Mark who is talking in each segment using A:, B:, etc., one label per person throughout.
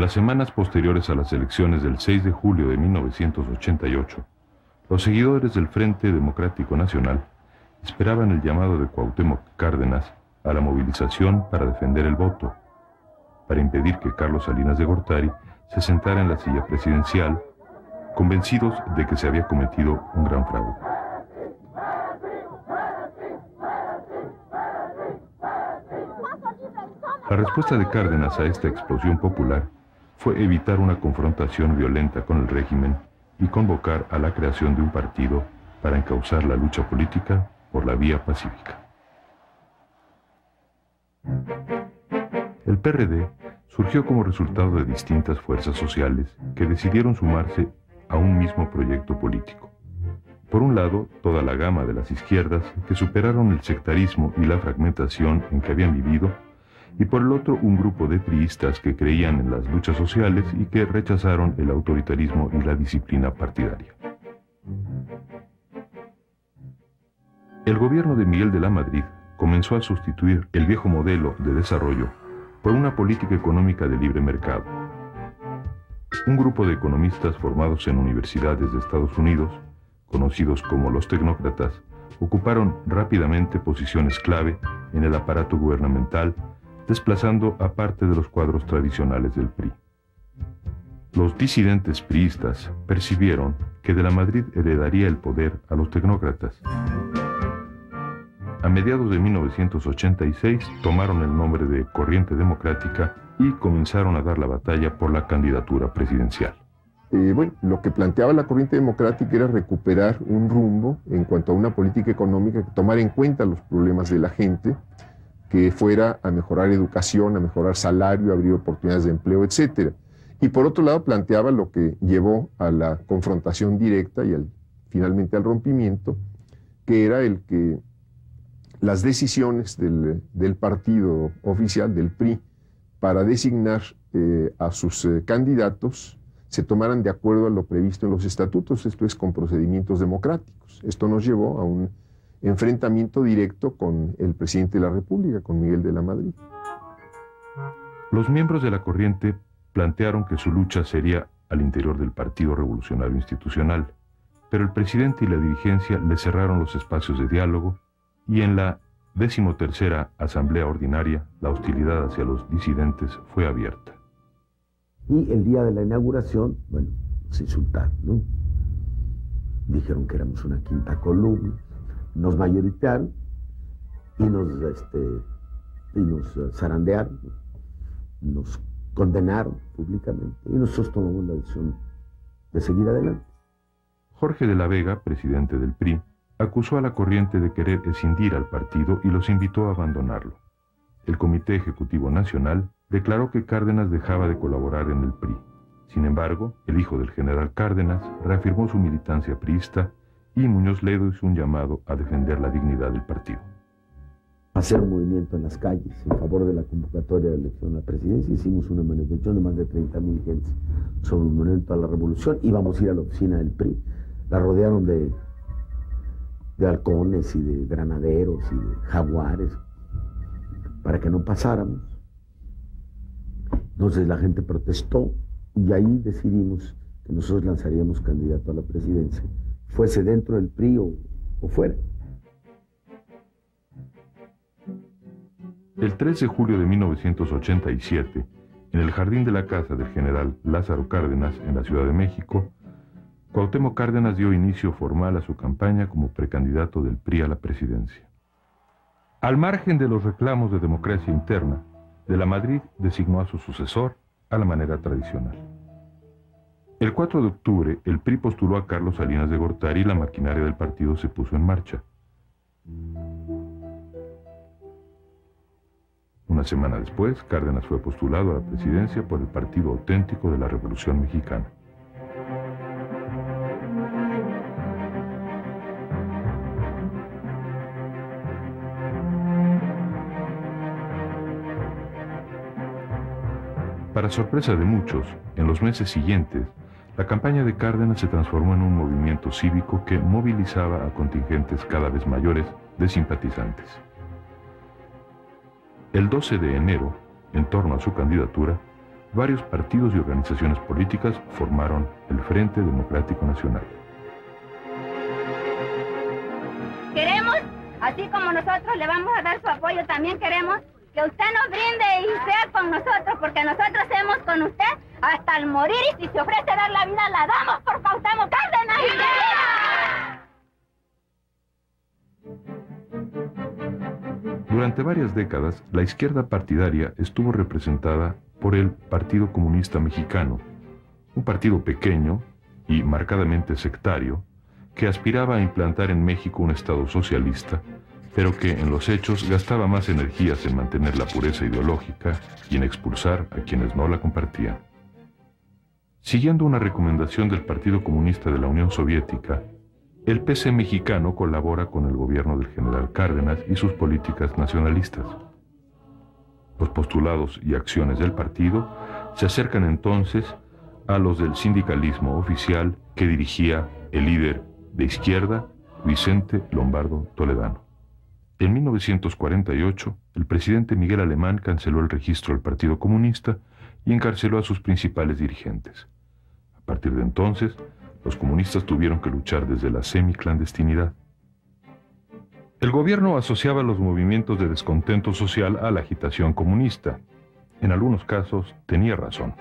A: En las semanas posteriores a las elecciones del 6 de julio de 1988, los seguidores del Frente Democrático Nacional esperaban el llamado de Cuauhtémoc Cárdenas a la movilización para defender el voto, para impedir que Carlos Salinas de Gortari se sentara en la silla presidencial, convencidos de que se había cometido un gran fraude. La respuesta de Cárdenas a esta explosión popular fue evitar una confrontación violenta con el régimen y convocar a la creación de un partido para encauzar la lucha política por la vía pacífica. El PRD surgió como resultado de distintas fuerzas sociales que decidieron sumarse a un mismo proyecto político. Por un lado, toda la gama de las izquierdas que superaron el sectarismo y la fragmentación en que habían vivido, y por el otro un grupo de priistas que creían en las luchas sociales y que rechazaron el autoritarismo y la disciplina partidaria. El gobierno de Miguel de la Madrid comenzó a sustituir el viejo modelo de desarrollo por una política económica de libre mercado. Un grupo de economistas formados en universidades de Estados Unidos, conocidos como los tecnócratas, ocuparon rápidamente posiciones clave en el aparato gubernamental, desplazando a parte de los cuadros tradicionales del PRI. Los disidentes priistas percibieron que de la Madrid heredaría el poder a los tecnócratas. A mediados de 1986 tomaron el nombre de Corriente Democrática y comenzaron a dar la batalla por la candidatura presidencial.
B: Bueno, lo que planteaba la Corriente Democrática era recuperar un rumbo en cuanto a una política económica que tomara en cuenta los problemas de la gente, que fuera a mejorar educación, a mejorar salario, abrir oportunidades de empleo, etc. Y por otro lado planteaba lo que llevó a la confrontación directa y finalmente al rompimiento, que era el que las decisiones del partido oficial, del PRI, para designar a sus candidatos, se tomaran de acuerdo a lo previsto en los estatutos, esto es, con procedimientos democráticos. Esto nos llevó a un enfrentamiento directo con el presidente de la República, con Miguel de la Madrid.
A: Los miembros de la corriente plantearon que su lucha sería al interior del Partido Revolucionario Institucional, pero el presidente y la dirigencia le cerraron los espacios de diálogo y en la 13ª Asamblea Ordinaria la hostilidad hacia los disidentes fue abierta.
C: Y el día de la inauguración, bueno, se insultaron, ¿no? Dijeron que éramos una quinta columna, nos mayoritearon y nos zarandearon, nos condenaron públicamente y nosotros tomamos la decisión de seguir adelante.
A: Jorge de la Vega, presidente del PRI, acusó a la corriente de querer escindir al partido y los invitó a abandonarlo. El Comité Ejecutivo Nacional declaró que Cárdenas dejaba de colaborar en el PRI. Sin embargo, el hijo del general Cárdenas reafirmó su militancia priista y Muñoz Ledo hizo un llamado a defender la dignidad del partido.
C: Hacer un movimiento en las calles en favor de la convocatoria de elección a la presidencia. Hicimos una manifestación de más de 30,000 gentes sobre un monumento a la revolución. Íbamos a ir a la oficina del PRI. La rodearon de halcones y de granaderos y de jaguares para que no pasáramos. Entonces la gente protestó y ahí decidimos que nosotros lanzaríamos candidato a la presidencia, fuese dentro del PRI o fuera.
A: El 3 de julio de 1987, en el jardín de la casa del general Lázaro Cárdenas, en la Ciudad de México, Cuauhtémoc Cárdenas dio inicio formal a su campaña como precandidato del PRI a la presidencia. Al margen de los reclamos de democracia interna, de la Madrid designó a su sucesor a la manera tradicional. El 4 de octubre, el PRI postuló a Carlos Salinas de Gortari y la maquinaria del partido se puso en marcha. Una semana después, Cárdenas fue postulado a la presidencia por el Partido Auténtico de la Revolución Mexicana. Para sorpresa de muchos, en los meses siguientes, la campaña de Cárdenas se transformó en un movimiento cívico que movilizaba a contingentes cada vez mayores de simpatizantes. El 12 de enero, en torno a su candidatura, varios partidos y organizaciones políticas formaron el Frente Democrático Nacional.
D: Queremos, así como nosotros le vamos a dar su apoyo, también queremos que usted nos brinde y sea con nosotros, porque nosotros hacemos con usted hasta el morir, y si se ofrece dar la vida, la damos por Cuauhtémoc Cárdenas.
A: Durante varias décadas, la izquierda partidaria estuvo representada por el Partido Comunista Mexicano, un partido pequeño y marcadamente sectario que aspiraba a implantar en México un Estado socialista, pero que en los hechos gastaba más energías en mantener la pureza ideológica y en expulsar a quienes no la compartían. Siguiendo una recomendación del Partido Comunista de la Unión Soviética, el PC mexicano colabora con el gobierno del general Cárdenas y sus políticas nacionalistas. Los postulados y acciones del partido se acercan entonces a los del sindicalismo oficial que dirigía el líder de izquierda, Vicente Lombardo Toledano. En 1948, el presidente Miguel Alemán canceló el registro del Partido Comunista y encarceló a sus principales dirigentes. A partir de entonces, los comunistas tuvieron que luchar desde la semiclandestinidad. El gobierno asociaba los movimientos de descontento social a la agitación comunista. En algunos casos tenía razón.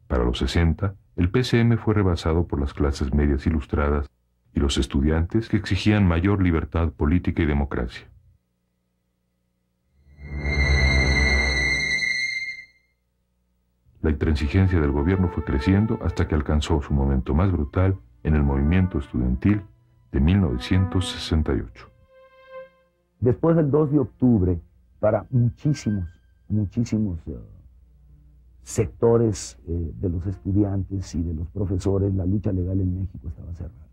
A: Para los 60, el PCM fue rebasado por las clases medias ilustradas y los estudiantes que exigían mayor libertad política y democracia. La intransigencia del gobierno fue creciendo hasta que alcanzó su momento más brutal en el movimiento estudiantil de 1968.
E: Después del 2 de octubre, para muchísimos sectores de los estudiantes y de los profesores, la lucha legal en México estaba cerrada.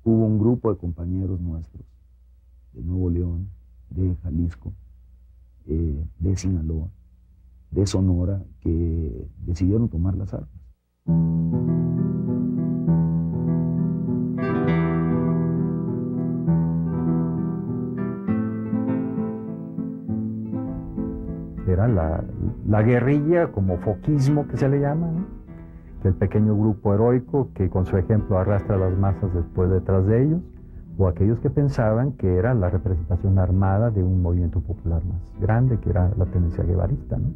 E: Hubo un grupo de compañeros nuestros, de Nuevo León, de Jalisco, de Sinaloa, de Sonora, que decidieron tomar las armas.
F: Era la guerrilla, como foquismo que se le llama, ¿no? El pequeño grupo heroico que con su ejemplo arrastra a las masas después detrás de ellos, o aquellos que pensaban que era la representación armada de un movimiento popular más grande, que era la tendencia guevarista, ¿no?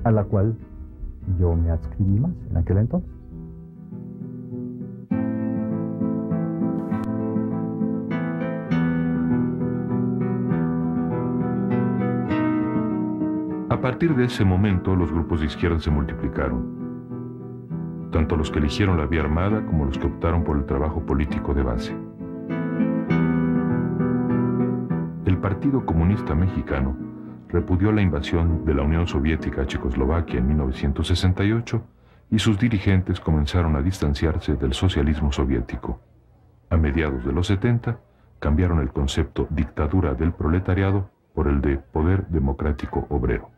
F: A la cual yo me adscribí más en aquel entonces.
A: A partir de ese momento, los grupos de izquierda se multiplicaron, tanto los que eligieron la vía armada como los que optaron por el trabajo político de base. El Partido Comunista Mexicano repudió la invasión de la Unión Soviética a Checoslovaquia en 1968 y sus dirigentes comenzaron a distanciarse del socialismo soviético. A mediados de los 70, cambiaron el concepto dictadura del proletariado por el de poder democrático obrero.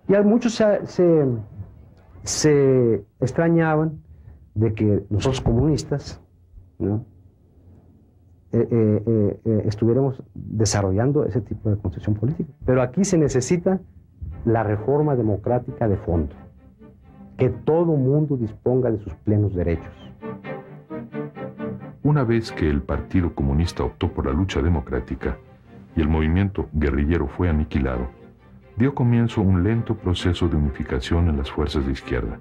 E: Y muchos se extrañaban de que nosotros comunistas, ¿no?, estuviéramos desarrollando ese tipo de construcción política. Pero aquí se necesita la reforma democrática de fondo, que todo mundo disponga de sus plenos derechos.
A: Una vez que el Partido Comunista optó por la lucha democrática y el movimiento guerrillero fue aniquilado, dio comienzo un lento proceso de unificación en las fuerzas de izquierda.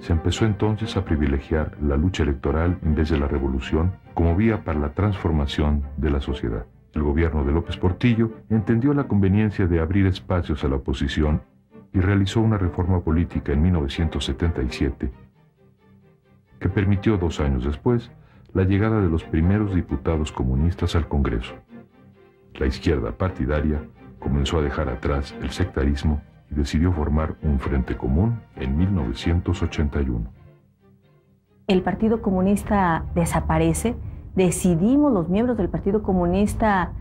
A: Se empezó entonces a privilegiar la lucha electoral en vez de la revolución como vía para la transformación de la sociedad. El gobierno de López Portillo entendió la conveniencia de abrir espacios a la oposición y realizó una reforma política en 1977 que permitió 2 años después la llegada de los primeros diputados comunistas al Congreso. La izquierda partidaria comenzó a dejar atrás el sectarismo y decidió formar un frente común en 1981.
G: El Partido Comunista desaparece. Decidimos los miembros del Partido Comunista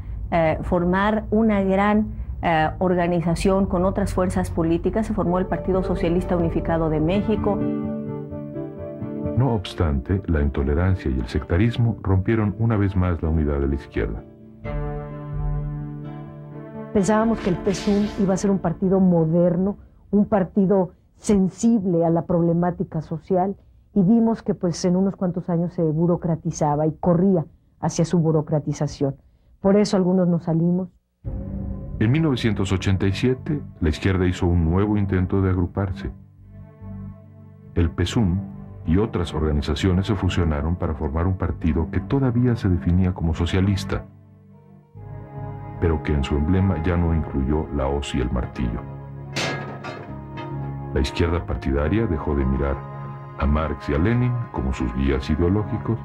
G: formar una gran organización con otras fuerzas políticas. Se formó el Partido Socialista Unificado de México.
A: No obstante, la intolerancia y el sectarismo rompieron una vez más la unidad de la izquierda.
H: Pensábamos que el PSUM iba a ser un partido moderno, un partido sensible a la problemática social, y vimos que pues en unos cuantos años se burocratizaba y corría hacia su burocratización. Por eso algunos nos salimos.
A: En 1987, la izquierda hizo un nuevo intento de agruparse. El PSUM y otras organizaciones se fusionaron para formar un partido que todavía se definía como socialista, pero que en su emblema ya no incluyó la hoz y el martillo. La izquierda partidaria dejó de mirar a Marx y a Lenin como sus guías ideológicos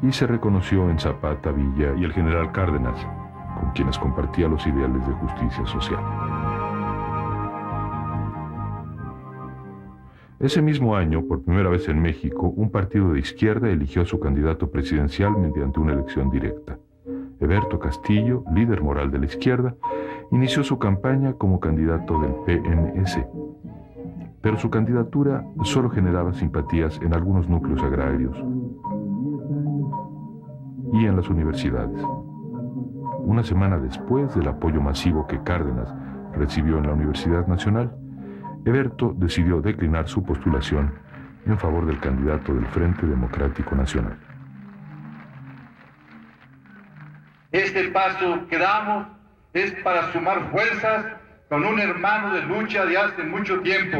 A: y se reconoció en Zapata, Villa y el general Cárdenas, con quienes compartía los ideales de justicia social. Ese mismo año, por primera vez en México, un partido de izquierda eligió a su candidato presidencial mediante una elección directa. Eberto Castillo, líder moral de la izquierda, inició su campaña como candidato del PNS. Pero su candidatura solo generaba simpatías en algunos núcleos agrarios y en las universidades. Una semana después del apoyo masivo que Cárdenas recibió en la Universidad Nacional, Eberto decidió declinar su postulación en favor del candidato del Frente Democrático Nacional.
I: Este paso que damos es para sumar fuerzas con un hermano de lucha de hace mucho tiempo.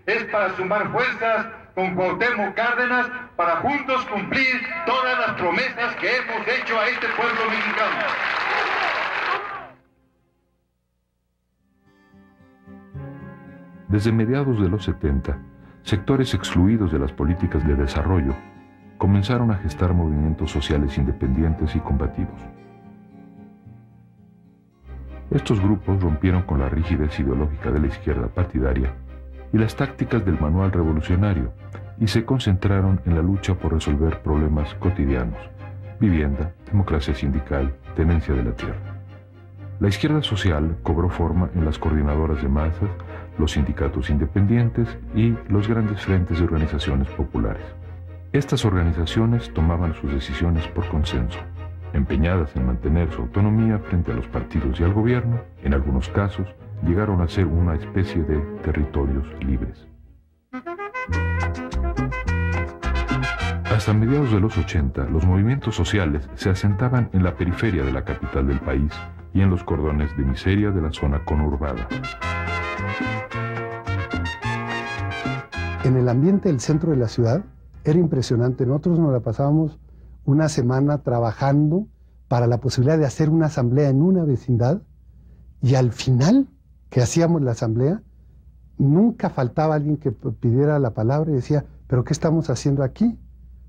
I: Es para sumar fuerzas con Cuauhtémoc Cárdenas para juntos cumplir todas las promesas que hemos hecho a este pueblo mexicano.
A: Desde mediados de los 70, sectores excluidos de las políticas de desarrollo comenzaron a gestar movimientos sociales independientes y combativos. Estos grupos rompieron con la rigidez ideológica de la izquierda partidaria y las tácticas del manual revolucionario y se concentraron en la lucha por resolver problemas cotidianos: vivienda, democracia sindical, tenencia de la tierra. La izquierda social cobró forma en las coordinadoras de masas, los sindicatos independientes y los grandes frentes de organizaciones populares. Estas organizaciones tomaban sus decisiones por consenso, empeñadas en mantener su autonomía frente a los partidos y al gobierno. En algunos casos, llegaron a ser una especie de territorios libres. Hasta mediados de los 80, los movimientos sociales se asentaban en la periferia de la capital del país y en los cordones de miseria de la zona conurbada.
J: En el ambiente del centro de la ciudad era impresionante. Nosotros nos la pasábamos una semana trabajando para la posibilidad de hacer una asamblea en una vecindad, y al final que hacíamos la asamblea nunca faltaba alguien que pidiera la palabra y decía: ¿pero qué estamos haciendo aquí?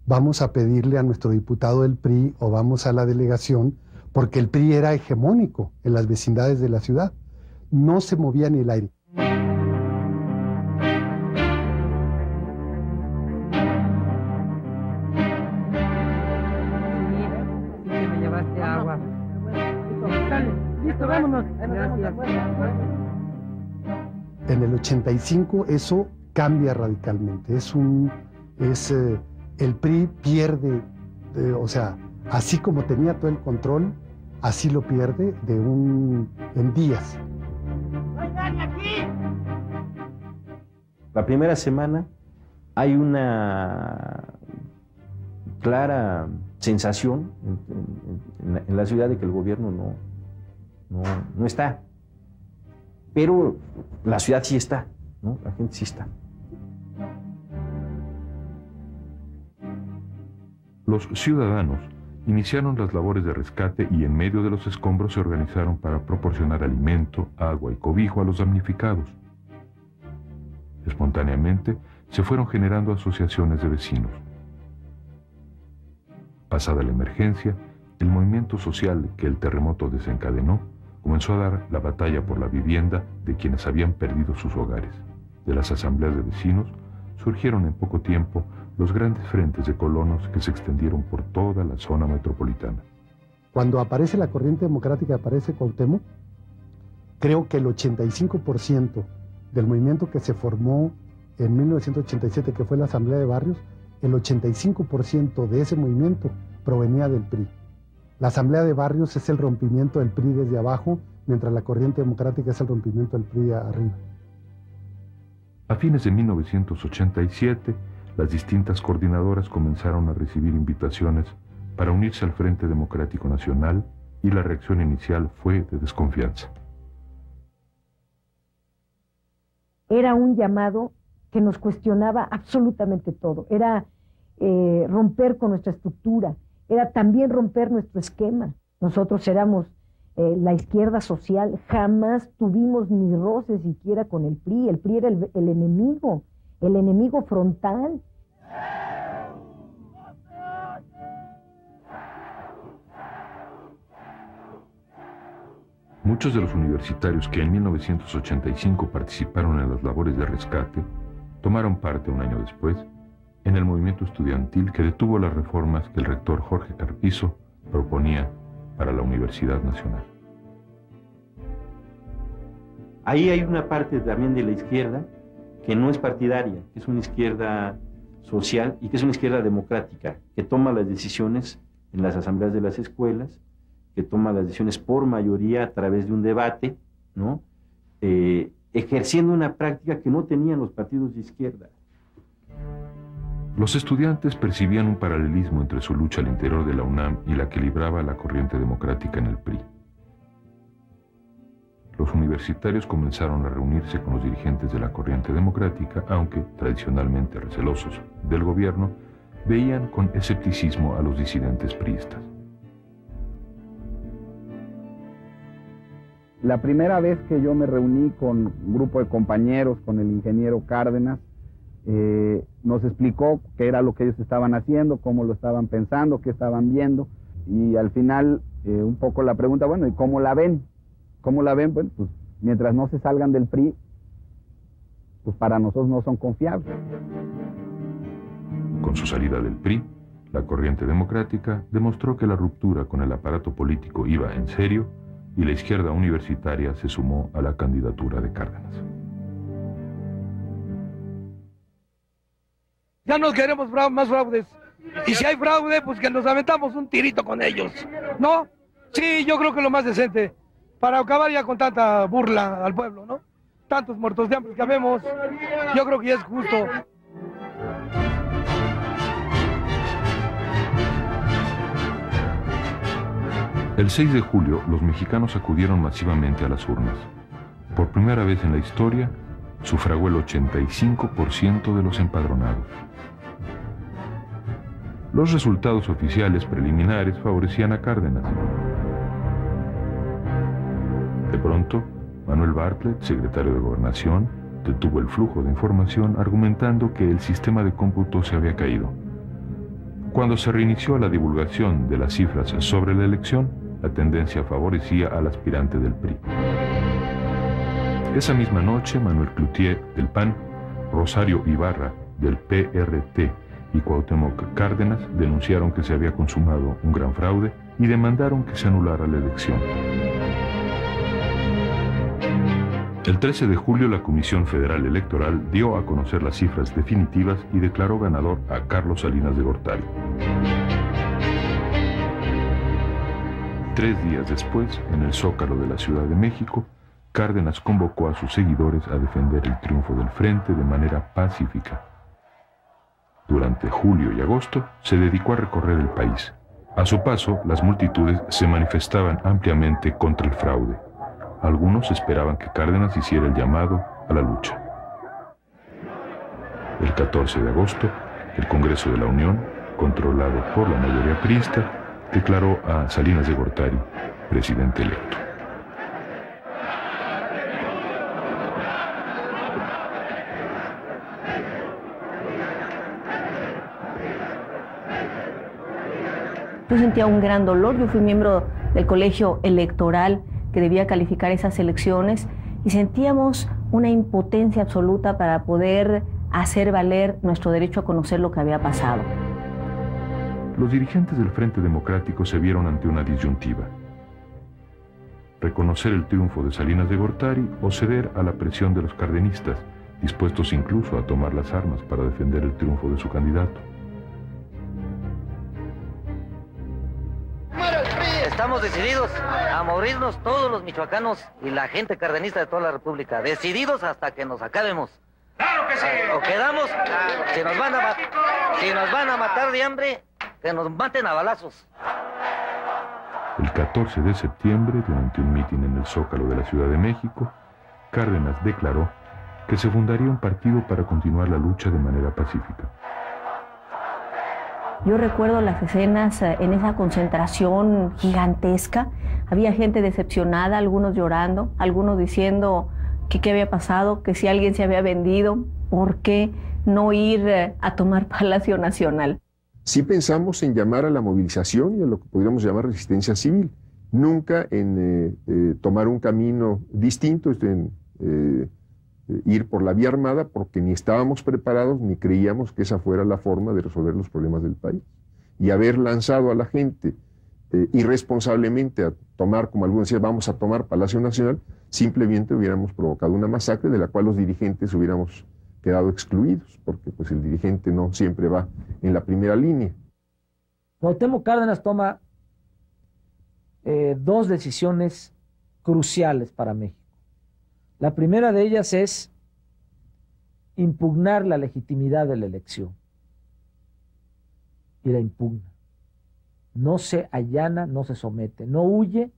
J: Vamos a pedirle a nuestro diputado del PRI o vamos a la delegación, porque el PRI era hegemónico en las vecindades de la ciudad. No se movía ni el aire.
K: Listo, vámonos.
J: En el 85 eso cambia radicalmente. El PRI pierde, o sea, así como tenía todo el control, así lo pierde en días.
L: La primera semana hay una clara sensación en la ciudad de que el gobierno no está. Pero la ciudad sí está, ¿no? La gente sí está.
A: Los ciudadanos iniciaron las labores de rescate y en medio de los escombros se organizaron para proporcionar alimento, agua y cobijo a los damnificados. Espontáneamente se fueron generando asociaciones de vecinos. Pasada la emergencia, el movimiento social que el terremoto desencadenó comenzó a dar la batalla por la vivienda de quienes habían perdido sus hogares. De las asambleas de vecinos surgieron en poco tiempo los grandes frentes de colonos que se extendieron por toda la zona metropolitana.
J: Cuando aparece la corriente democrática, aparece Cuauhtémoc, creo que el 85% del movimiento que se formó en 1987, que fue la Asamblea de Barrios, el 85% de ese movimiento provenía del PRI. La Asamblea de Barrios es el rompimiento del PRI desde abajo, mientras la corriente democrática es el rompimiento del PRI arriba.
A: A fines de 1987, las distintas coordinadoras comenzaron a recibir invitaciones para unirse al Frente Democrático Nacional y la reacción inicial fue de desconfianza.
H: Era un llamado que nos cuestionaba absolutamente todo. Era romper con nuestra estructura, era también romper nuestro esquema. Nosotros éramos la izquierda social, jamás tuvimos ni roce siquiera con el PRI. El PRI era el enemigo frontal.
A: Muchos de los universitarios que en 1985 participaron en las labores de rescate tomaron parte un año después en el movimiento estudiantil que detuvo las reformas que el rector Jorge Carpizo proponía para la Universidad Nacional.
L: Ahí hay una parte también de la izquierda que no es partidaria, que es una izquierda social y que es una izquierda democrática, que toma las decisiones en las asambleas de las escuelas, que toma las decisiones por mayoría a través de un debate, ¿no? Ejerciendo una práctica que no tenían los partidos de izquierda.
A: Los estudiantes percibían un paralelismo entre su lucha al interior de la UNAM y la que libraba la corriente democrática en el PRI. Los universitarios comenzaron a reunirse con los dirigentes de la corriente democrática, aunque tradicionalmente recelosos del gobierno, veían con escepticismo a los disidentes priistas.
K: La primera vez que yo me reuní con un grupo de compañeros, con el ingeniero Cárdenas, nos explicó qué era lo que ellos estaban haciendo, cómo lo estaban pensando, qué estaban viendo, y al final un poco la pregunta, bueno, ¿y cómo la ven? ¿Cómo la ven? Bueno, pues mientras no se salgan del PRI, pues para nosotros no son confiables.
A: Con su salida del PRI, la corriente democrática demostró que la ruptura con el aparato político iba en serio y la izquierda universitaria se sumó a la candidatura de Cárdenas.
M: Ya no queremos más fraudes. Y si hay fraude, pues que nos aventamos un tirito con ellos, ¿no? Sí, yo creo que lo más decente, para acabar ya con tanta burla al pueblo, ¿no? Tantos muertos de hambre que habemos, yo creo que ya es justo.
A: El 6 de julio, los mexicanos acudieron masivamente a las urnas. Por primera vez en la historia, sufragó el 85% de los empadronados. Los resultados oficiales preliminares favorecían a Cárdenas. De pronto, Manuel Bartlett, secretario de Gobernación, detuvo el flujo de información argumentando que el sistema de cómputo se había caído. Cuando se reinició la divulgación de las cifras sobre la elección, la tendencia favorecía al aspirante del PRI. Esa misma noche, Manuel Cloutier, del PAN, Rosario Ibarra, del PRT, y Cuauhtémoc Cárdenas denunciaron que se había consumado un gran fraude y demandaron que se anulara la elección. El 13 de julio, la Comisión Federal Electoral dio a conocer las cifras definitivas y declaró ganador a Carlos Salinas de Gortari. 3 días después, en el Zócalo de la Ciudad de México, Cárdenas convocó a sus seguidores a defender el triunfo del Frente de manera pacífica. Durante julio y agosto, se dedicó a recorrer el país. A su paso, las multitudes se manifestaban ampliamente contra el fraude. Algunos esperaban que Cárdenas hiciera el llamado a la lucha. El 14 de agosto, el Congreso de la Unión, controlado por la mayoría priista, declaró a Salinas de Gortari presidente electo.
G: Yo sentía un gran dolor. Yo fui miembro del colegio electoral que debía calificar esas elecciones y sentíamos una impotencia absoluta para poder hacer valer nuestro derecho a conocer lo que había pasado.
A: Los dirigentes del Frente Democrático se vieron ante una disyuntiva: reconocer el triunfo de Salinas de Gortari o ceder a la presión de los cardenistas, dispuestos incluso a tomar las armas para defender el triunfo de su candidato.
N: Estamos decididos a morirnos todos los michoacanos y la gente cardenista de toda la República. Decididos hasta que nos acabemos.
O: ¡Claro que sí!
N: O quedamos, si nos van a matar de hambre, que nos maten a balazos.
A: El 14 de septiembre, durante un mitin en el Zócalo de la Ciudad de México, Cárdenas declaró que se fundaría un partido para continuar la lucha de manera pacífica.
G: Yo recuerdo las escenas en esa concentración gigantesca. Había gente decepcionada, algunos llorando, algunos diciendo que qué había pasado, que si alguien se había vendido, ¿por qué no ir a tomar Palacio Nacional?
B: Sí pensamos en llamar a la movilización y a lo que podríamos llamar resistencia civil, nunca en tomar un camino distinto, en ir por la vía armada, porque ni estábamos preparados ni creíamos que esa fuera la forma de resolver los problemas del país. Y haber lanzado a la gente irresponsablemente a tomar, como algunos decían, vamos a tomar Palacio Nacional, simplemente hubiéramos provocado una masacre de la cual los dirigentes hubiéramos quedado excluidos, porque pues el dirigente no siempre va en la primera línea.
P: Cuauhtémoc Cárdenas toma dos decisiones cruciales para México. La primera de ellas es impugnar la legitimidad de la elección. Y la impugna. No se allana, no se somete, no huye,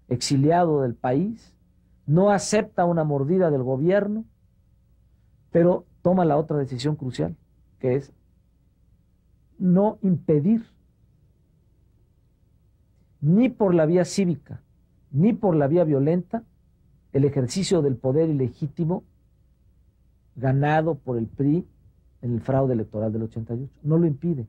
P: exiliado del país, no acepta una mordida del gobierno, pero toma la otra decisión crucial, que es no impedir, ni por la vía cívica, ni por la vía violenta, el ejercicio del poder ilegítimo ganado por el PRI en el fraude electoral del 88. No lo impide.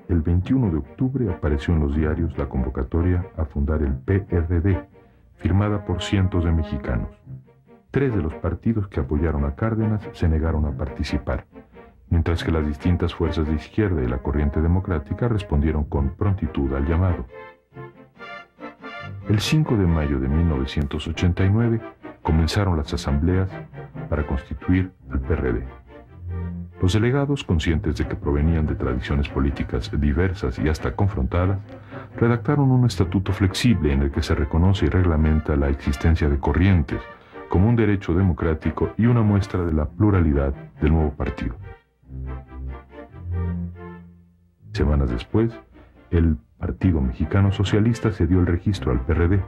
A: El 21 de octubre apareció en los diarios la convocatoria a fundar el PRD, firmada por cientos de mexicanos. 3 de los partidos que apoyaron a Cárdenas se negaron a participar, mientras que las distintas fuerzas de izquierda y la corriente democrática respondieron con prontitud al llamado. El 5 de mayo de 1989 comenzaron las asambleas para constituir el PRD. Los delegados, conscientes de que provenían de tradiciones políticas diversas y hasta confrontadas, redactaron un estatuto flexible en el que se reconoce y reglamenta la existencia de corrientes como un derecho democrático y una muestra de la pluralidad del nuevo partido. Semanas después, el Partido Mexicano Socialista cedió el registro al PRD.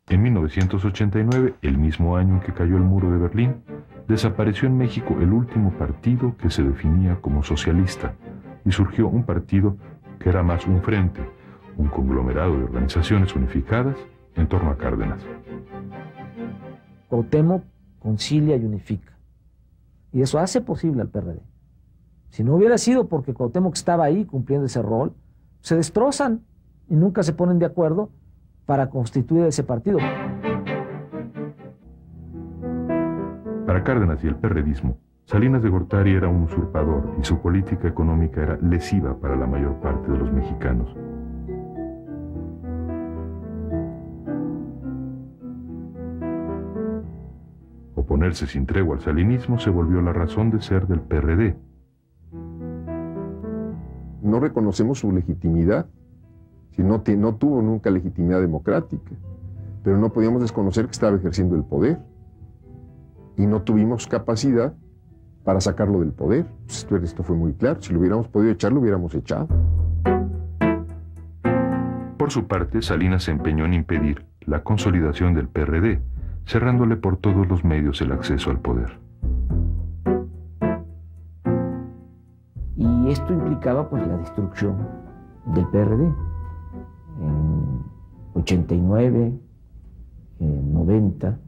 A: En 1989, el mismo año en que cayó el muro de Berlín, desapareció en México el último partido que se definía como socialista y surgió un partido que era más un frente, un conglomerado de organizaciones unificadas en torno a Cárdenas.
P: Cuauhtémoc concilia y unifica. Y eso hace posible al PRD. Si no hubiera sido porque Cuauhtémoc estaba ahí cumpliendo ese rol, se destrozan y nunca se ponen de acuerdo para constituir ese partido.
A: Para Cárdenas y el perredismo, Salinas de Gortari era un usurpador y su política económica era lesiva para la mayor parte de los mexicanos. Oponerse sin tregua al salinismo se volvió la razón de ser del PRD.
B: No reconocemos su legitimidad, si no tuvo nunca legitimidad democrática, pero no podíamos desconocer que estaba ejerciendo el poder y no tuvimos capacidad para sacarlo del poder. Esto fue muy claro, si lo hubiéramos podido echar, lo hubiéramos echado.
A: Por su parte, Salinas se empeñó en impedir la consolidación del PRD, cerrándole por todos los medios el acceso al poder.
E: Y esto implicaba pues la destrucción del PRD. En 89, en 90,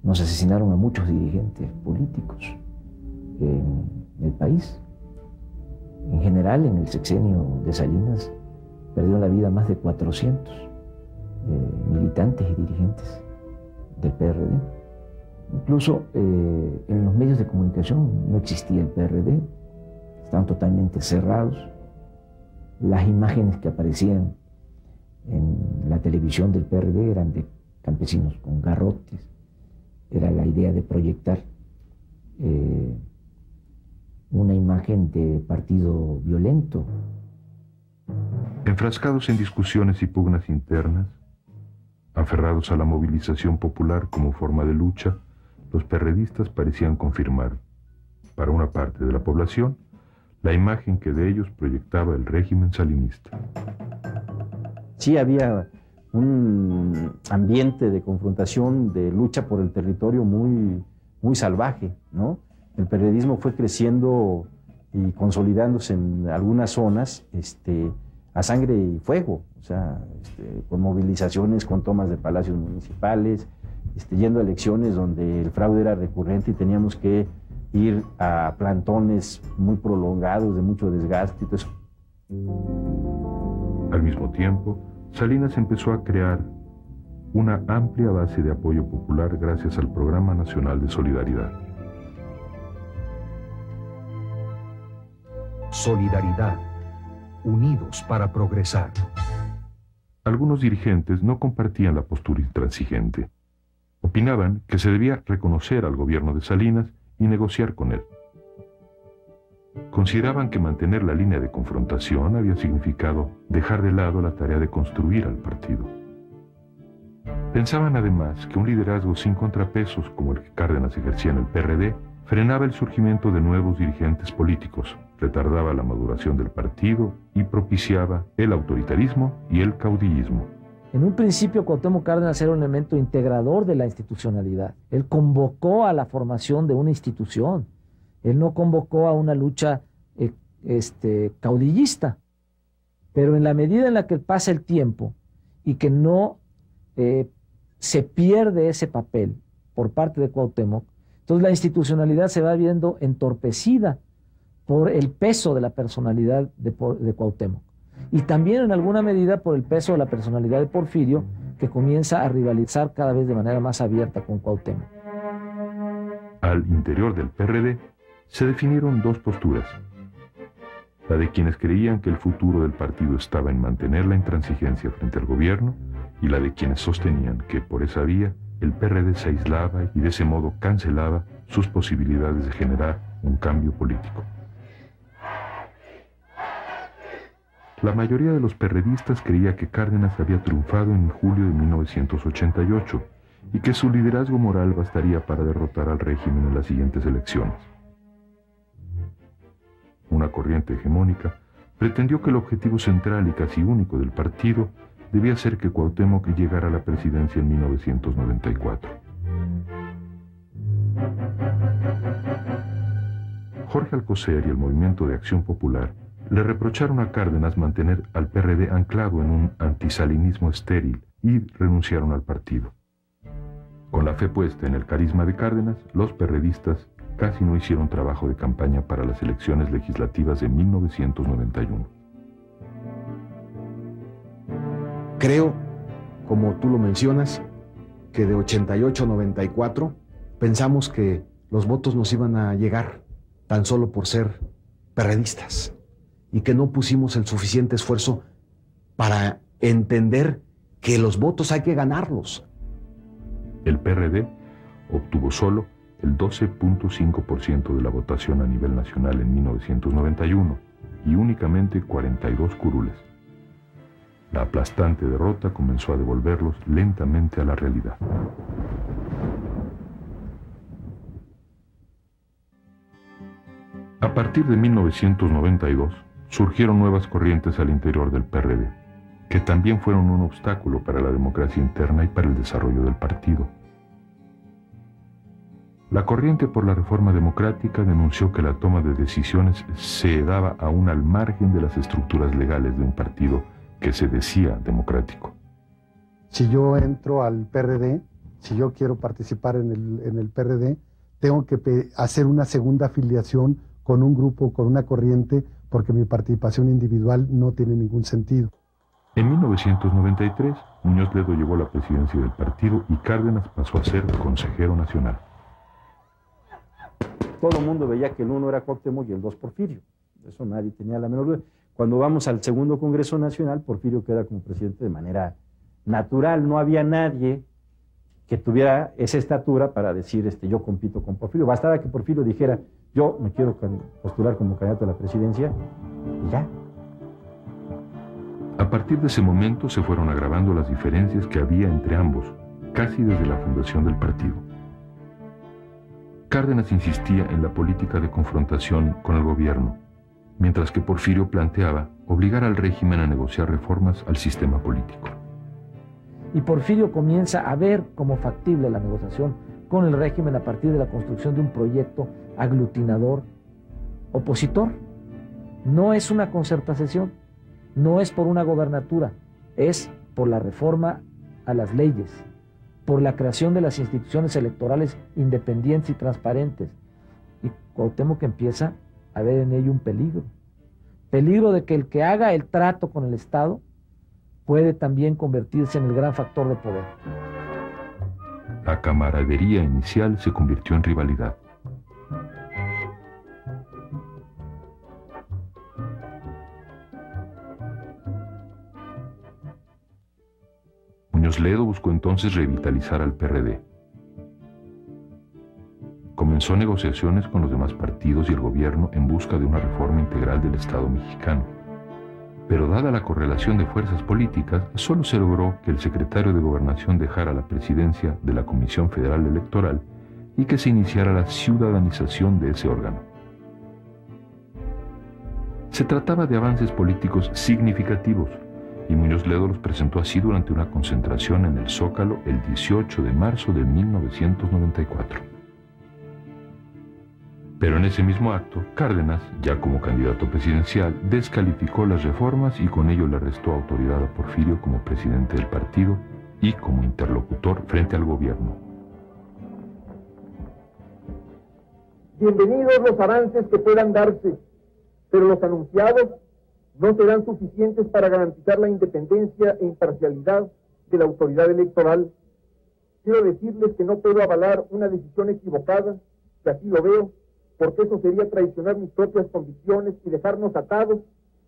E: nos asesinaron a muchos dirigentes políticos en el país. En general, en el sexenio de Salinas, perdieron la vida más de 400 militantes y dirigentes del PRD. Incluso en los medios de comunicación no existía el PRD, estaban totalmente cerrados. Las imágenes que aparecían en la televisión del PRD eran de campesinos con garrotes. Era la idea de proyectar una imagen de partido violento.
A: Enfrascados en discusiones y pugnas internas, aferrados a la movilización popular como forma de lucha, los perredistas parecían confirmar, para una parte de la población, la imagen que de ellos proyectaba el régimen salinista.
L: Sí había un ambiente de confrontación, de lucha por el territorio muy salvaje, ¿no? El perredismo fue creciendo y consolidándose en algunas zonas a sangre y fuego, o sea, con movilizaciones, con tomas de palacios municipales, yendo a elecciones donde el fraude era recurrente y teníamos que ir a plantones muy prolongados, de mucho desgaste y todo eso.
A: Al mismo tiempo, Salinas empezó a crear una amplia base de apoyo popular gracias al Programa Nacional de Solidaridad.
O: Solidaridad, unidos para progresar.
A: Algunos dirigentes no compartían la postura intransigente. Opinaban que se debía reconocer al gobierno de Salinas y negociar con él. Consideraban que mantener la línea de confrontación había significado dejar de lado la tarea de construir al partido. Pensaban además que un liderazgo sin contrapesos como el que Cárdenas ejercía en el PRD frenaba el surgimiento de nuevos dirigentes políticos, retardaba la maduración del partido y propiciaba el autoritarismo y el caudillismo.
P: En un principio, Cuauhtémoc Cárdenas era un elemento integrador de la institucionalidad. Él convocó a la formación de una institución. Él no convocó a una lucha caudillista. Pero en la medida en la que pasa el tiempo y que no se pierde ese papel por parte de Cuauhtémoc, entonces la institucionalidad se va viendo entorpecida por el peso de la personalidad de Cuauhtémoc. Y también en alguna medida por el peso de la personalidad de Porfirio, que comienza a rivalizar cada vez de manera más abierta con Cuauhtémoc.
A: Al interior del PRD se definieron dos posturas: la de quienes creían que el futuro del partido estaba en mantener la intransigencia frente al gobierno, y la de quienes sostenían que por esa vía el PRD se aislaba y de ese modo cancelaba sus posibilidades de generar un cambio político. La mayoría de los perredistas creía que Cárdenas había triunfado en julio de 1988 y que su liderazgo moral bastaría para derrotar al régimen en las siguientes elecciones. Una corriente hegemónica pretendió que el objetivo central y casi único del partido debía ser que Cuauhtémoc llegara a la presidencia en 1994. Jorge Alcocer y el Movimiento de Acción Popular le reprocharon a Cárdenas mantener al PRD anclado en un antisalinismo estéril y renunciaron al partido. Con la fe puesta en el carisma de Cárdenas, los perredistas casi no hicieron trabajo de campaña para las elecciones legislativas de 1991.
Q: Creo, como tú lo mencionas, que de 88 a 94 pensamos que los votos nos iban a llegar tan solo por ser perredistas y que no pusimos el suficiente esfuerzo para entender que los votos hay que ganarlos.
A: El PRD obtuvo solo el 12.5% de la votación a nivel nacional en 1991 y únicamente 42 curules. La aplastante derrota comenzó a devolverlos lentamente a la realidad. A partir de 1992, surgieron nuevas corrientes al interior del PRD, que también fueron un obstáculo para la democracia interna y para el desarrollo del partido. La corriente por la reforma democrática denunció que la toma de decisiones se daba aún al margen de las estructuras legales de un partido que se decía democrático.
J: Si yo entro al PRD, si yo quiero participar en el PRD, tengo que hacer una segunda afiliación con un grupo, con una corriente, porque mi participación individual no tiene ningún sentido.
A: En 1993, Muñoz Ledo llegó a la presidencia del partido y Cárdenas pasó a ser consejero nacional.
L: Todo el mundo veía que el uno era Cuauhtémoc y el dos Porfirio. Eso nadie tenía la menor duda. Cuando vamos al segundo Congreso Nacional, Porfirio queda como presidente de manera natural. No había nadie que tuviera esa estatura para decir, yo compito con Porfirio. Bastaba que Porfirio dijera, yo me quiero postular como candidato a la presidencia, y ya.
A: A partir de ese momento se fueron agravando las diferencias que había entre ambos, casi desde la fundación del partido. Cárdenas insistía en la política de confrontación con el gobierno, mientras que Porfirio planteaba obligar al régimen a negociar reformas al sistema político.
P: Y Porfirio comienza a ver como factible la negociación con el régimen a partir de la construcción de un proyecto aglutinador opositor. No es una concertación, no es por una gobernatura, es por la reforma a las leyes, por la creación de las instituciones electorales independientes y transparentes. Y Cuauhtémoc empieza a ver en ello un peligro de que el que haga el trato con el Estado puede también convertirse en el gran factor de poder.
A: La camaradería inicial se convirtió en rivalidad. Muñoz Ledo buscó entonces revitalizar al PRD. Comenzó negociaciones con los demás partidos y el gobierno en busca de una reforma integral del Estado mexicano. Pero dada la correlación de fuerzas políticas, solo se logró que el secretario de Gobernación dejara la presidencia de la Comisión Federal Electoral y que se iniciara la ciudadanización de ese órgano. Se trataba de avances políticos significativos, y Muñoz Ledo los presentó así durante una concentración en el Zócalo el 18 de marzo de 1994. Pero en ese mismo acto, Cárdenas, ya como candidato presidencial, descalificó las reformas y con ello le restó autoridad a Porfirio como presidente del partido y como interlocutor frente al gobierno.
R: Bienvenidos los avances que puedan darse, pero los anunciados no serán suficientes para garantizar la independencia e imparcialidad de la autoridad electoral. Quiero decirles que no puedo avalar una decisión equivocada, que así lo veo, porque eso sería traicionar mis propias convicciones y dejarnos atados,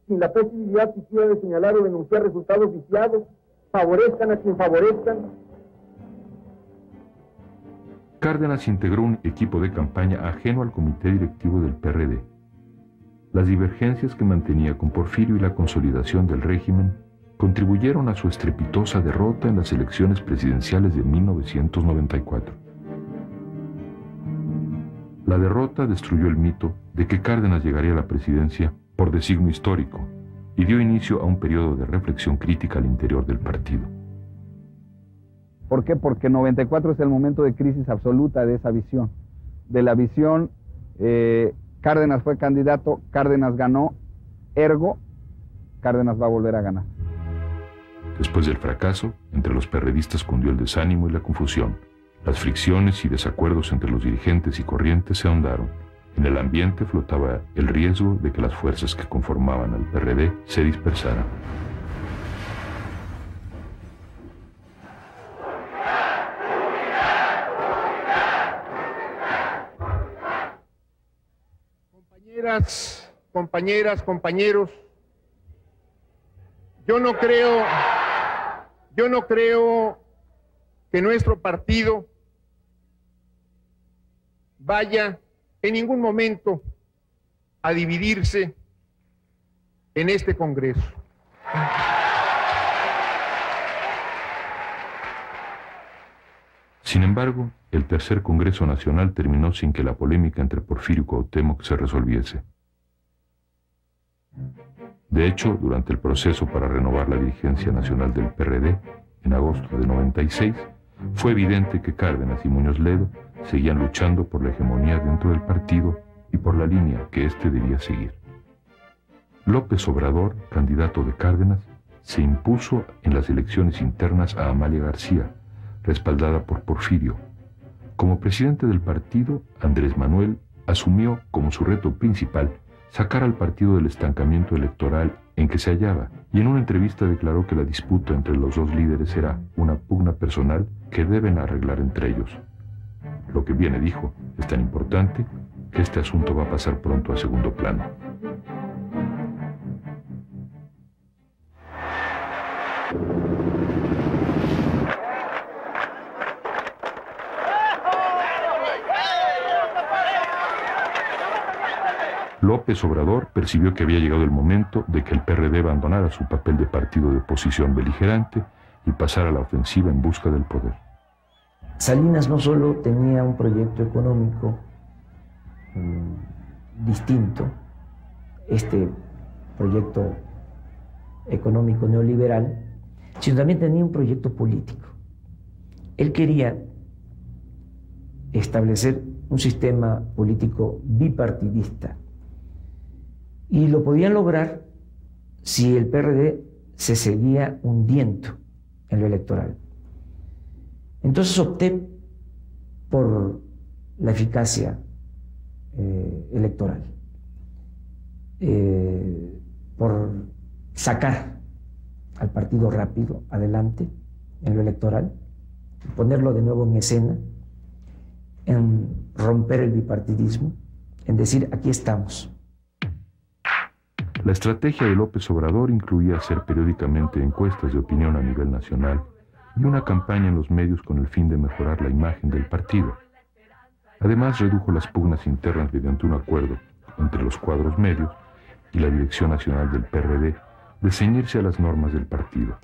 R: sin la posibilidad siquiera de señalar o denunciar resultados viciados, favorezcan a quien favorezcan.
A: Cárdenas integró un equipo de campaña ajeno al comité directivo del PRD. Las divergencias que mantenía con Porfirio y la consolidación del régimen contribuyeron a su estrepitosa derrota en las elecciones presidenciales de 1994. La derrota destruyó el mito de que Cárdenas llegaría a la presidencia por designio histórico y dio inicio a un periodo de reflexión crítica al interior del partido.
K: ¿Por qué? Porque 94 es el momento de crisis absoluta de esa visión. De la visión, Cárdenas fue candidato, Cárdenas ganó, ergo, Cárdenas va a volver a ganar.
A: Después del fracaso, entre los perredistas cundió el desánimo y la confusión. Las fricciones y desacuerdos entre los dirigentes y corrientes se ahondaron. En el ambiente flotaba el riesgo de que las fuerzas que conformaban al PRD se dispersaran.
R: Compañeros, yo no creo que nuestro partido vaya en ningún momento a dividirse en este Congreso.
A: Sin embargo, el tercer Congreso Nacional terminó sin que la polémica entre Porfirio y Cuauhtémoc se resolviese. De hecho, durante el proceso para renovar la dirigencia nacional del PRD, en agosto de 96, fue evidente que Cárdenas y Muñoz Ledo seguían luchando por la hegemonía dentro del partido y por la línea que éste debía seguir. López Obrador, candidato de Cárdenas, se impuso en las elecciones internas a Amalia García, respaldada por Porfirio. Como presidente del partido, Andrés Manuel asumió como su reto principal sacar al partido del estancamiento electoral en que se hallaba, y en una entrevista declaró que la disputa entre los dos líderes era una pugna personal que deben arreglar entre ellos. Lo que viene, dijo, es tan importante que este asunto va a pasar pronto a segundo plano. López Obrador percibió que había llegado el momento de que el PRD abandonara su papel de partido de oposición beligerante y pasara a la ofensiva en busca del poder.
E: Salinas no solo tenía un proyecto económico distinto, este proyecto económico neoliberal, sino también tenía un proyecto político. Él quería establecer un sistema político bipartidista y lo podían lograr si el PRD se seguía hundiendo en lo electoral. Entonces opté por la eficacia electoral, por sacar al partido rápido adelante en lo electoral, ponerlo de nuevo en escena, en romper el bipartidismo, en decir, aquí estamos.
A: La estrategia de López Obrador incluía hacer periódicamente encuestas de opinión a nivel nacional y una campaña en los medios con el fin de mejorar la imagen del partido. Además, redujo las pugnas internas mediante un acuerdo entre los cuadros medios y la dirección nacional del PRD de ceñirse a las normas del partido.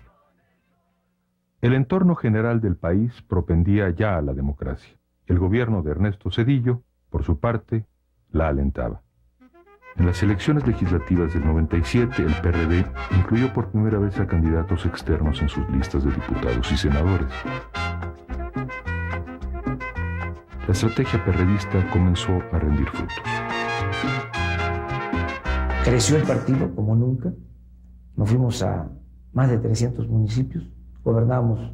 A: El entorno general del país propendía ya a la democracia. El gobierno de Ernesto Zedillo, por su parte, la alentaba. En las elecciones legislativas del 97, el PRD incluyó por primera vez a candidatos externos en sus listas de diputados y senadores. La estrategia perredista comenzó a rendir frutos.
E: Creció el partido como nunca. Nos fuimos a más de 300 municipios. Gobernábamos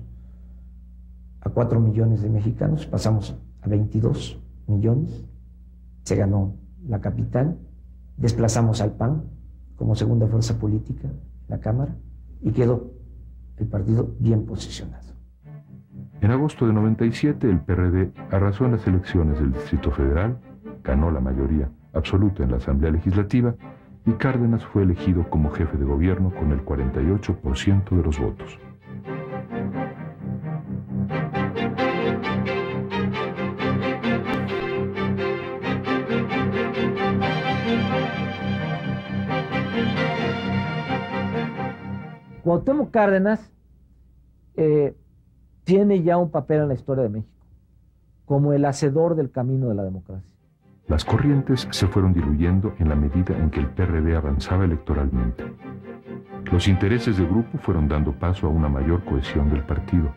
E: a 4 millones de mexicanos, pasamos a 22 millones. Se ganó la capital. Desplazamos al PAN como segunda fuerza política en la Cámara y quedó el partido bien posicionado.
A: En agosto de 97, el PRD arrasó en las elecciones del Distrito Federal, ganó la mayoría absoluta en la Asamblea Legislativa y Cárdenas fue elegido como jefe de gobierno con el 48% de los votos.
P: Cuauhtémoc Cárdenas tiene ya un papel en la historia de México, como el hacedor del camino de la democracia.
A: Las corrientes se fueron diluyendo en la medida en que el PRD avanzaba electoralmente. Los intereses de grupo fueron dando paso a una mayor cohesión del partido.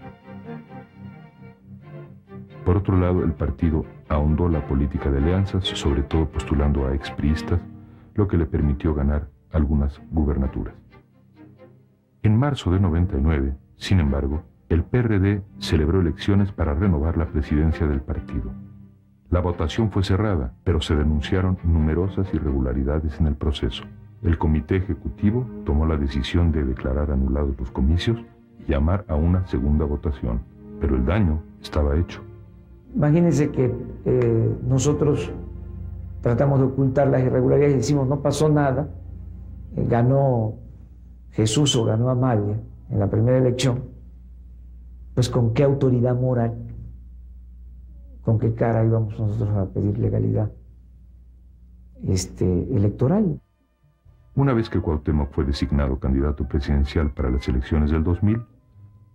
A: Por otro lado, el partido ahondó la política de alianzas, sobre todo postulando a expriistas, lo que le permitió ganar algunas gubernaturas. En marzo de 99, sin embargo, el PRD celebró elecciones para renovar la presidencia del partido. La votación fue cerrada, pero se denunciaron numerosas irregularidades en el proceso. El comité ejecutivo tomó la decisión de declarar anulados los comicios y llamar a una segunda votación, pero el daño estaba hecho.
E: Imagínense que nosotros tratamos de ocultar las irregularidades y decimos no pasó nada, ganó Jesús o ganó Amalia en la primera elección, pues con qué autoridad moral, con qué cara íbamos nosotros a pedir legalidad electoral.
A: Una vez que Cuauhtémoc fue designado candidato presidencial para las elecciones del 2000,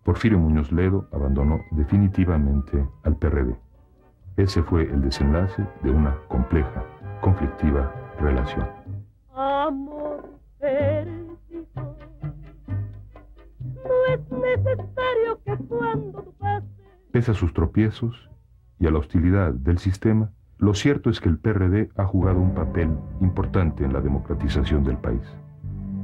A: Porfirio Muñoz Ledo abandonó definitivamente al PRD. Ese fue el desenlace de una compleja, conflictiva relación.
S: Amor perdido, no es necesario que cuando tú pases.
A: Pese a sus tropiezos y a la hostilidad del sistema, lo cierto es que el PRD ha jugado un papel importante en la democratización del país.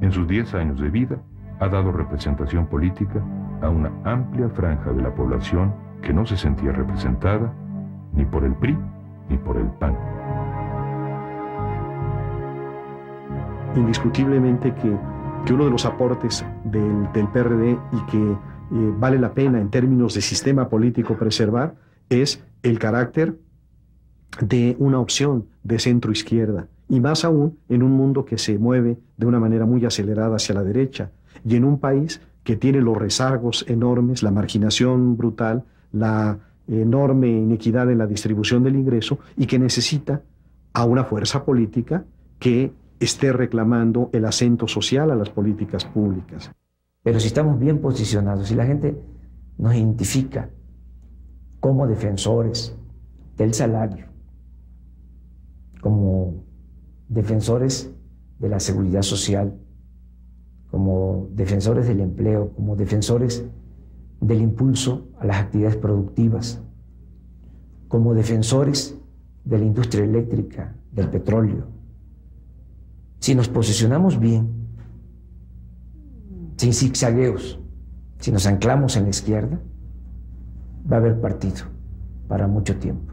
A: En sus 10 años de vida, ha dado representación política a una amplia franja de la población que no se sentía representada ni por el PRI ni por el PAN.
Q: Indiscutiblemente que uno de los aportes del PRD y que vale la pena en términos de sistema político preservar es el carácter de una opción de centro-izquierda, y más aún en un mundo que se mueve de una manera muy acelerada hacia la derecha, y en un país que tiene los rezagos enormes, la marginación brutal, la enorme inequidad en la distribución del ingreso, y que necesita a una fuerza política que esté reclamando el acento social a las políticas públicas.
T: Pero si estamos bien posicionados, si la gente nos identifica como defensores del salario, como defensores de la seguridad social, como defensores del empleo, como defensores del impulso a las actividades productivas, como defensores de la industria eléctrica, del petróleo. Si nos posicionamos bien, sin zigzagueos, si nos anclamos en la izquierda, va a haber partido para mucho tiempo.